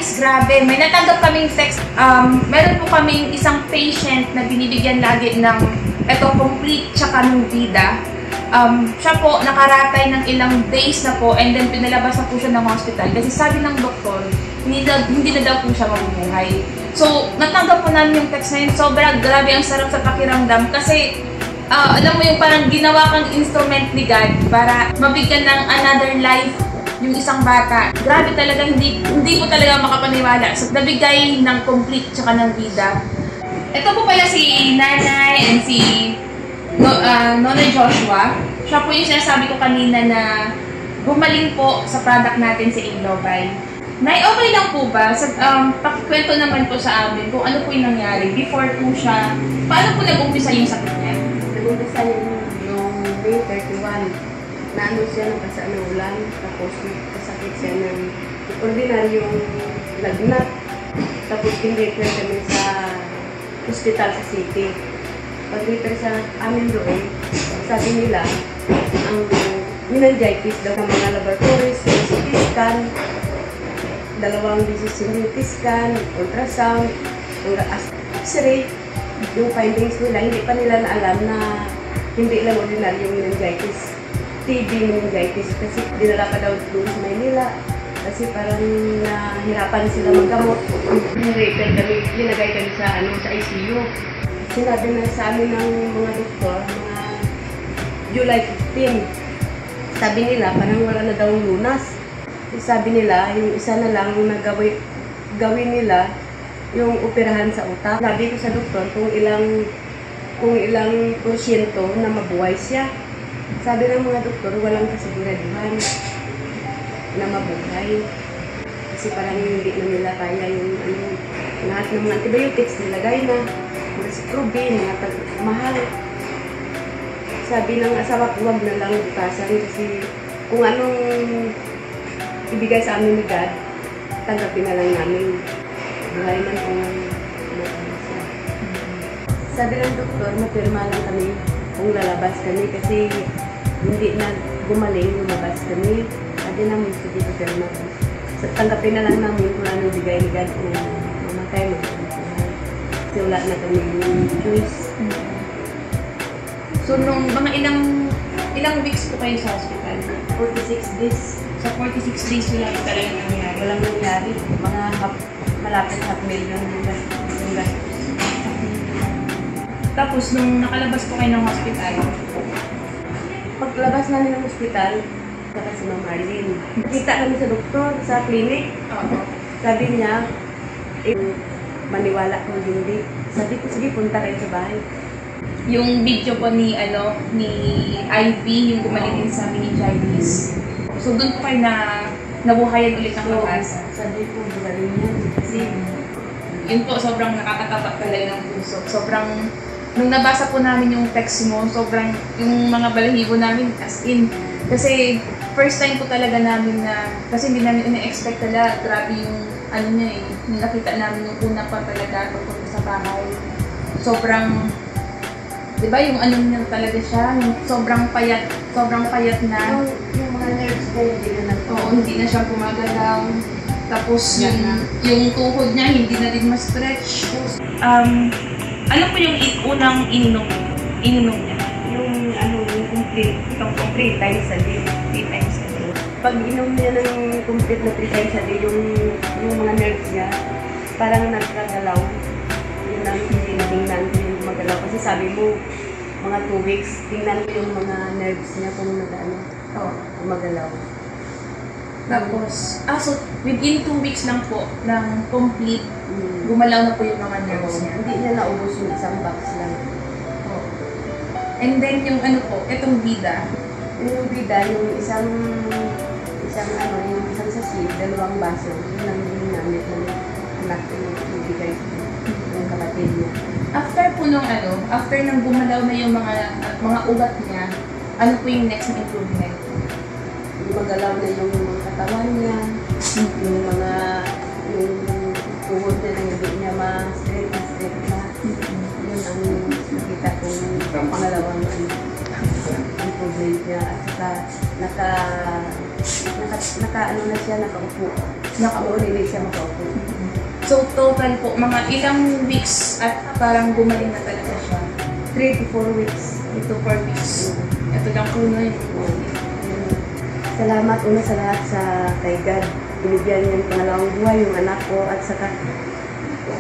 guys, grabe. May natanggap kaming text. Meron po kaming isang patient na binibigyan lagi ng complete tsaka ng vida. Siya po nakaratay ng ilang days na po and then pinalabas na po siya ng hospital kasi sabi ng doktor, hindi na daw po siya mabubuhay. So, natanggap po namin yung text na yun. Sobrang grabe, ang sarap sa pakiramdam kasi alam mo yung parang ginawa kang instrument ni God para mabigyan ng another life yung isang bata. Grabe talaga, hindi ko talaga makapaniwala. So, nabigay ng complete tsaka ng vida. Ito po pala si Nanay and si Nonoy Joshua. Siya po yung sinasabi ko kanina na gumaling po sa product natin si Inglobay. Nay, okay lang po ba? Pakikwento naman po sa amin kung ano po yung nangyari. Before po siya, paano po nag-umpisa yung sakit niya? Nag-umpisa yung May 31. Naano siya ng basa ng ulan, tapos kasakit siya ng ordinaryong lagnat. Tapos in-refer kami sa hospital sa city. Pag-refer sa amin doon, sabi nila, ang meningitis daw ng mga laboratories, CT scan, 2 beses yung CT scan, ultrasound, X-ray, yung findings nila, hindi pa nila naalam na hindi lang ordinaryong meningitis. TB meningitis kasi dinala pa daw doon sa Maynila kasi parang nahirapan sila maggamot. Ni-refer kami, linagay kami sa ICU. Sinabi na sa amin ng mga doktor, mga July 15. Sabi nila, parang wala na daw lunas. Sabi nila, yung isa na lang na gawin nila yung operahan sa utak. Sabi ko sa doktor kung ilang porsyento na mabuhay siya. Sabi ng mga doktor, walang kasiguraduhan na mabuhay. Kasi parang hindi na nila kaya yung lahat ng mga antibiotics nilagay na, mga sikrobin, mga mahal. Sabi ng asawa ko, huwag na lang bukasan kasi kung anong ibigay sa amin ni God, tanggapin na lang namin. Buhay man kung ano siya. Sabi ng doktor, mapirma lang kami kung lalabas kami kasi hindi na gumaling, lumabas kami. Sabi namin, sige, mapirma kami. So, tanggapin na lang namin kung anong bigay ni God kung mamatay mo. Kasi wala na kami choice. So, nung mga ilang weeks po kayo sa hospital? 46 days. Sa 46 days wala talaga nangyari? Walang nangyari. Mga malapit half million yung gastos. Tapos, nung nakalabas po kayo ng hospital? Paglabas namin ng hospital, saka si Ma'am Arlene. Kita kami sa doktor, sa clinic. Sabi niya, maniwala kung hindi. Sabi ko, sige, punta kayo sa bahay. Yung video po ni Ivy, yung gumaling din sa meningitis. So, doon po kayo nabuhayan ulit ng pag-asa. Sabi ko, galing yan. Kasi, yun po, sobrang nakakatapak talaga ng puso. Sobrang, nung nabasa po namin yung text mo, sobrang, yung mga balahibo namin, as in, kasi first time po talaga namin na, kasi hindi namin ina-expect talaga, grabe yung, niya yung nakita namin yung una pa talaga tungkol sa bahay. Sobrang, di ba yung niya talaga siya, yung sobrang payat na. yung mga nerves ko, hindi na siya gumagalaw. Tapos yung tuhod niya, hindi na din ma-stretch. Ano po yung unang ininom niya? Yung complete, itong complete times a day. 3 times a day. Pag inom niya ng complete na 3 times a day, yung mga nerves niya, parang nagkagalaw. Yun ang tingnan ko yung magalaw. Kasi sabi mo, mga 2 weeks, tingnan ko yung mga nerves niya kung magalaw. Tapos, so within 2 weeks lang po ng complete, gumalaw na po yung mga nerves niya. Hindi niya naubos yung isang box lang. And then yung itong vida. Yung vida, yung isang sachet, 2 baso, yun ang ginamit ng anak ko yung bigay ng kapatid niya. After po after nang gumalaw na yung mga ugat niya, ano po yung next na improvement? Magalaw na yung mga katawan niya, yung tuhod niya ng gabi niya ma-straight na. Yun ang nakita kong pangalawang improvement niya. At saka nakaupo. Oo, hindi siya makaupo. So, total po, mga ilang weeks at parang gumaling na talaga siya. 3 to 4 weeks. Ito 4 weeks. Ito lang po na yun. Salamat una sa lahat sa kay God. Binigyan niya ng pangalawang buhay yung anak ko at saka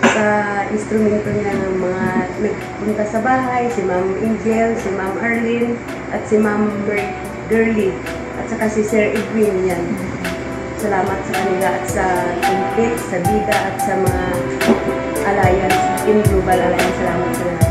sa instrumento niya ng mga nagpunta sa bahay, si Ma'am Angel, si Ma'am Arlene, at si Ma'am Girly, at saka si Sir Edwin yan. Salamat sa kanila at sa Complete, sa Vida at sa mga Alliance, in Global Alliance. Salamat sa lahat.